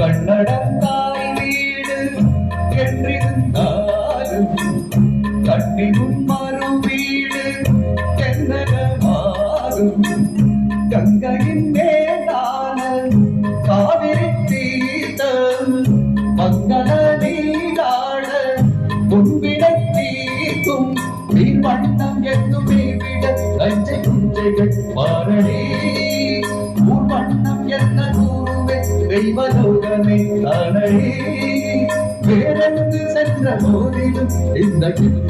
கண்ணடந்தாய் வீடு என்றிருந்தாலும் கண்ணினும் மறு வீடு தென்னகமாறும் கங்கையின் மேலான காவிரி தீர்த்தம் மங்கள நீராட முன்பிடை தீர்க்கும் நீர் வண்ணம் என்னுமே விட லஞ்சை குஞ்சைகள் மாறடி ஊர் வண்ணம் என்ன கூறுவே தெய்வலோகமே தானடி வேறென்று சென்ற போதிலும் இந்த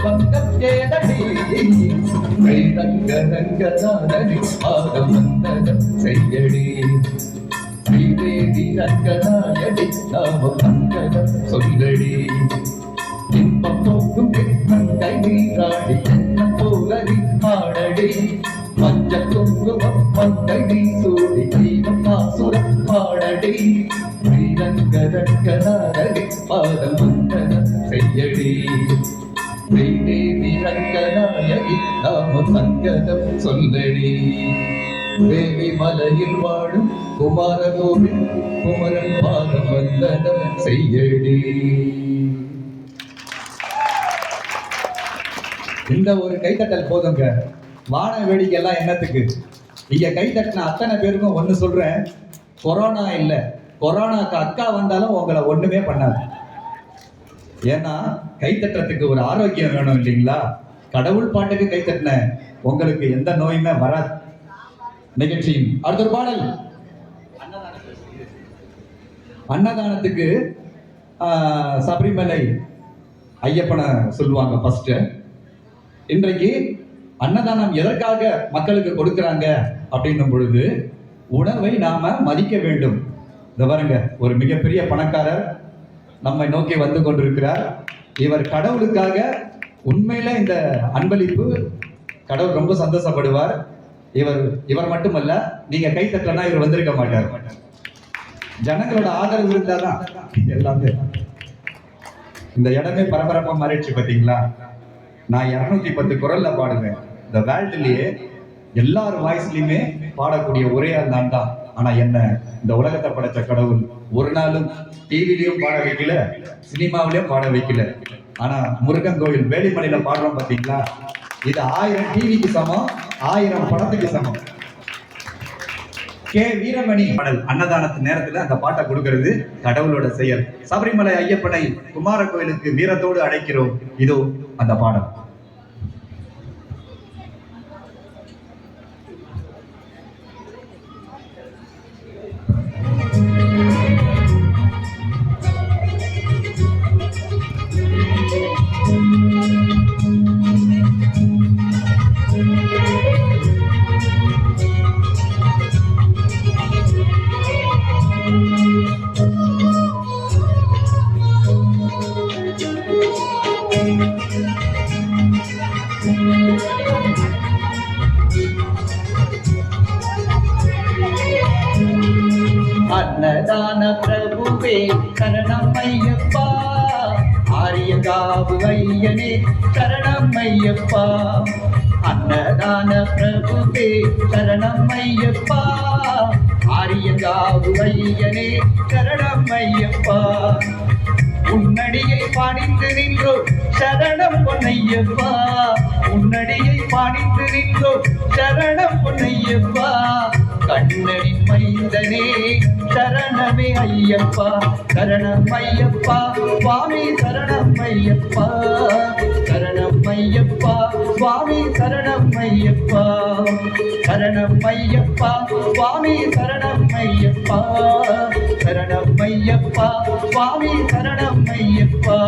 பங்கம் கேளடி ரங்க ரங்க தானடி பாதம் வந்தனம் செய்யடி ஸ்ரீதேவி ரங்கநாயடி நாம மங்களம் சொல்லடி இன்பம் போக்கும் கை நீராடி என்ன போலடி ஆடடி மஞ்ச குங்குமம் மங்கை சூடி தீபம் ஆசுரம் பாடடி ஸ்ரீரங்க ரங்கநாதடி பாதம் வந்தனம் செய்யடி ஸ்ரீதேவி ரங்கநாயகி நாம சங்கதம் சொல்லடி வேலி மலையில் வாழும் குமார கோவில் குமரன் பாதம் வந்தனம் செய்யடி. இந்த ஒரு கைத்தட்டல் போதுங்க. வான வேடிக்கை எல்லாம் என்னத்துக்கு? இங்க கை தட்டின அத்தனை பேருக்கும் ஒண்ணு சொல்றேன், கொரோனா இல்ல, கொரோனாக்கு அக்கா வந்தாலும் உங்களை ஒண்ணுமே பண்ணாது. ஏன்னா கை தட்டுறதுக்கு ஒரு ஆரோக்கியம் வேணும் இல்லைங்களா? கடவுள் பாட்டுக்கு கை தட்டின உங்களுக்கு எந்த நோயுமே வராது. நிகழ்ச்சியின் அடுத்த ஒரு பாடல் அன்னதானத்துக்கு சபரிமலை ஐயப்பனை சொல்லுவாங்க ஃபர்ஸ்ட். இன்றைக்கு அன்னதானம் எதற்காக மக்களுக்கு கொடுக்கிறாங்க அப்படின்னும் பொழுது உணவை நாம மதிக்க வேண்டும். இந்த பாருங்க, ஒரு மிகப்பெரிய பணக்காரர் நம்மை நோக்கி வந்து கொண்டிருக்கிறார். இவர் கடவுளுக்காக உண்மையில இந்த அன்பளிப்பு கடவுள் ரொம்ப சந்தோஷப்படுவார். இவர் மட்டுமல்ல, நீங்க கை தட்டலன்னா இவர் வந்திருக்க மாட்டார். ஜனங்களோட ஆதரவு இருந்தாதான் எல்லாமே. இந்த இடமே பரபரப்பா மாறிடுச்சு பாத்தீங்களா? நான் 210 குரல்ல பாடுவேன். இந்த வேர்ல்டுலயே எல்லார் வாய்ஸ்லயுமே பாடக்கூடிய ஒரே ஆள் நான் தான். ஆனா என்ன இந்த உலகத்தை படைச்ச கடவுள் ஒரு நாளும் டிவிலையும் பாட வைக்கல, சினிமாவிலையும் பாட வைக்கல. ஆனா முருகன் கோயில் வேலிமலையில பாடுறோம் பாத்தீங்களா? இது 1000 டிவிக்கு சமம், 1000 படத்துக்கு சமம். கே வீரமணி பாடல் அன்னதானத்து நேரத்துல அந்த பாட்டை கொடுக்கிறது கடவுளோட செயல். சபரிமலை ஐயப்பனை குமார கோயிலுக்கு வீரத்தோடு அழைக்கிறோம். இதோ அந்த பாடம். அன்னதான பிரபுவே சரணம் ஐயப்பா, ஆரியகாவு ஐயனே சரணம் ஐயப்பா. அன்னதான பிரபுவே சரணம் ஐயப்பா, ஆரியகாவு ஐயனே சரணம் ஐயப்பா. உன்னடியை பாடித்து நின்றோ சரணம் பொன்னையப்பா, உன்னடியை பாடித்து நின்றோ சரணம் பொன்னையப்பா. கண்ணனின் மைந்தனே சரணமே ஐயப்பா, சரணம் ஐயப்பா சுவாமி சரணம் ஐயப்பா, சரணம் ஐயப்பா சுவாமி சரணம் ஐயப்பா, சரணம் ஐயப்பா சுவாமி சரணம் ஐயப்பா, சரணம் ஐயப்பா சுவாமி சரணம் ஐயப்பா.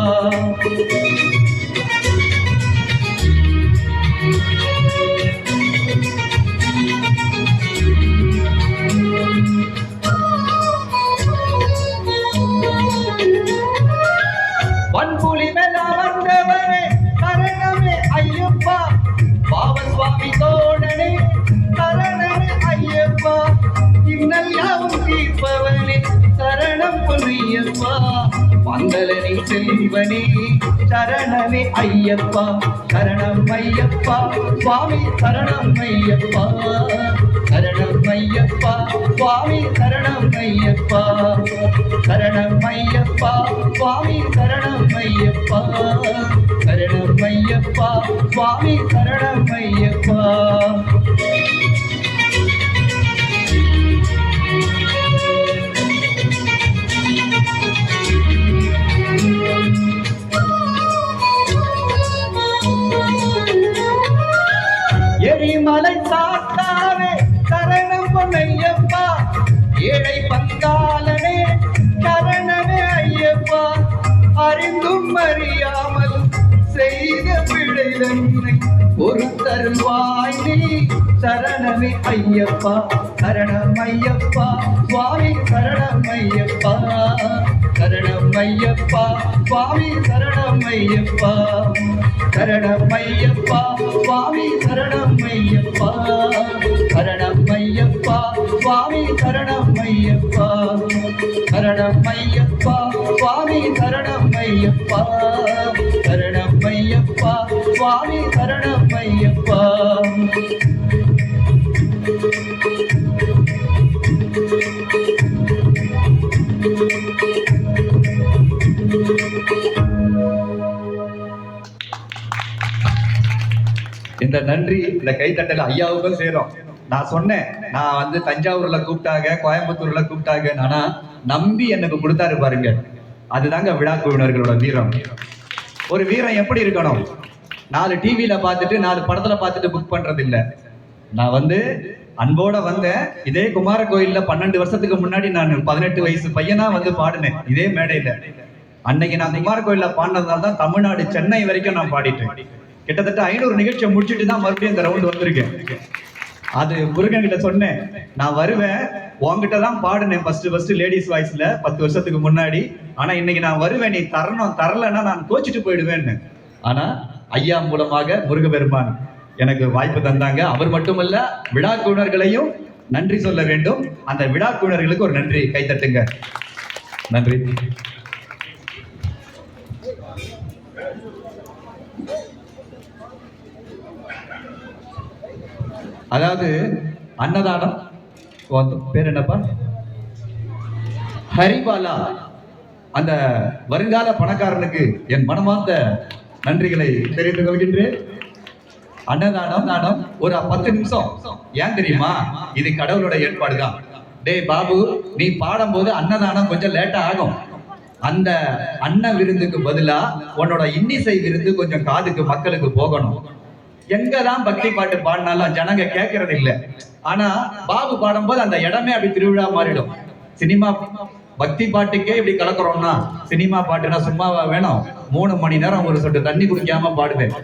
மங்களனே செல்வனே சரணமே ஐயப்பா, சரணம் ஐயப்பா சுவாமி, சரணம் ஐயப்பா, சரணம் ஐயப்பா சுவாமி, சரணம் ஐயப்பா, சரணம் ஐயப்பா சுவாமி, சரணம் ஐயப்பா, சரணம் ஐயப்பா சுவாமி, சரணம் ஐயப்பா. எரிமலை சாத்தாவே சரணம் பொன்னையப்பா, ஏழை பங்காளனே சரணமே ஐயப்பா, அறிந்தும் அறியாமல் செய்த பிழைதன்னை ஒரு தருவாய் நீ, சரணமே ஐயப்பா, சரணம் ஐயப்பா சுவாமி, சரணம் ஐயப்பா, சரணம் ஐயப்பா சுவாமி, சரணம் ஐயப்பா, சரணம் ஐயப்பா சுவாமி, சரணம் ஐயப்பா, சரணம் ஐயப்பா சுவாமி, சரணம் ஐயப்பா, சரணம் ஐயப்பா சுவாமி, சரணம் ஐயப்பா, சரணம் ஐயப்பா சுவாமி, சரணம் ஐயப்பா. இந்த நன்றி இந்த கைத்தட்டல் ஐயாவுக்கும் சேரும். நான் சொன்னேன், நான் வந்து தஞ்சாவூர்ல கூப்பிட்டாங்க, கோயம்புத்தூர்ல கூப்பிட்டாங்க, ஆனா நம்பி எனக்கு கொடுத்தாரு பாருங்க, அதுதாங்க விழா குழுவினர்களோட வீரம். ஒரு வீரம் எப்படி இருக்கணும்? 4 டிவியில பார்த்துட்டு 4 படத்துல பார்த்துட்டு புக் பண்றது இல்ல. நான் வந்து அன்போட வந்தேன். இதே குமார கோயில்ல 12 வருஷத்துக்கு முன்னாடி நான் 18 வயசு பையனா வந்து பாடினேன் இதே மேடையில. அன்னைக்கு நான் குமார கோயில்ல பாடினதுனால தான் தமிழ்நாடு சென்னை வரைக்கும் நான் பாடிட்டேன். கிட்டத்தட்ட 500 நிகழ்ச்சியை முடிச்சுட்டு தான் மறுபடியும் இந்த ரவுண்ட் வந்திருக்கேன். அது முருகன் கிட்ட சொன்னேன், நான் வருவேன், உங்ககிட்ட தான் பாடுனேன் ஃபர்ஸ்ட் லேடிஸ் வாய்ஸ்ல 10 வருஷத்துக்கு முன்னாடி. ஆனா இன்னைக்கு நான் வருவேன், நீ தரணும், தரலன்னா நான் கோச்சிட்டு போயிடுவேன்னு. ஆனா ஐயா மூலமாக முருகபெருமான் எனக்கு வாய்ப்பு தந்தாங்க. அவர் மட்டுமல்ல, விழா குழுவினர்களையும் நன்றி சொல்ல வேண்டும். அந்த விழா குழுவினர்களுக்கு ஒரு நன்றி, கைத்தட்டுங்க. நன்றி. அதாவது அன்னதானம், பேர் என்னப்பா, ஹரிபாலா, அந்த வருங்கால பணக்காரனுக்கு என் மனமார்ந்த நன்றிகளை தெரிவித்துக் கொள்கின்றேன். அன்னதானம் ஒரு 10 நிமிஷம், ஏன் தெரியுமா? இது கடவுளோட ஏற்பாடு தான். டேய் பாபு, நீ பாடும்போது அன்னதானம் கொஞ்சம் லேட்டா ஆகும். அந்த அன்ன விருந்துக்கு பதிலா உன்னோட இன்னிசை விருந்து கொஞ்சம் காதுக்கு மக்களுக்கு போகணும். எங்கதான் பக்தி பாட்டு பாடினாலும் ஜனங்க கேட்கறது இல்லை. ஆனா பாபு பாடும்போது அந்த இடமே அப்படி திருவிழா மாறிடும். சினிமா பக்தி பாட்டுக்கே இப்படி கலக்குறோம்னா, சினிமா பாட்டுனா சும்மாவா வேணும்? 3 மணி நேரம் ஒரு சொட்டு தண்ணி குடிக்காம பாடுவேன்.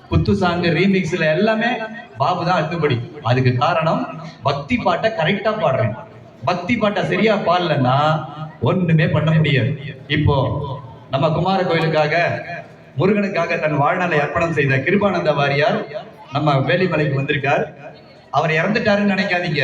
குத்து சாங்கு, ரீமிக்ஸ்ல எல்லாமே பாபு தான் அடுத்தபடி. அதுக்கு காரணம் பக்தி பாட்டை கரெக்டா பாடுறேன். பக்தி பாட்டை சரியா பாடலன்னா ஒண்ணுமே பண்ண முடியாது. இப்போ நம்ம குமார கோயிலுக்காக, முருகனுக்காக தன் வாழ்நாளை அர்ப்பணம் செய்த கிருபானந்த வாரியார் நம்ம வேலிமலைக்கு வந்திருக்கார். அவர் இறந்துட்டாருன்னு நினைக்காதீங்க.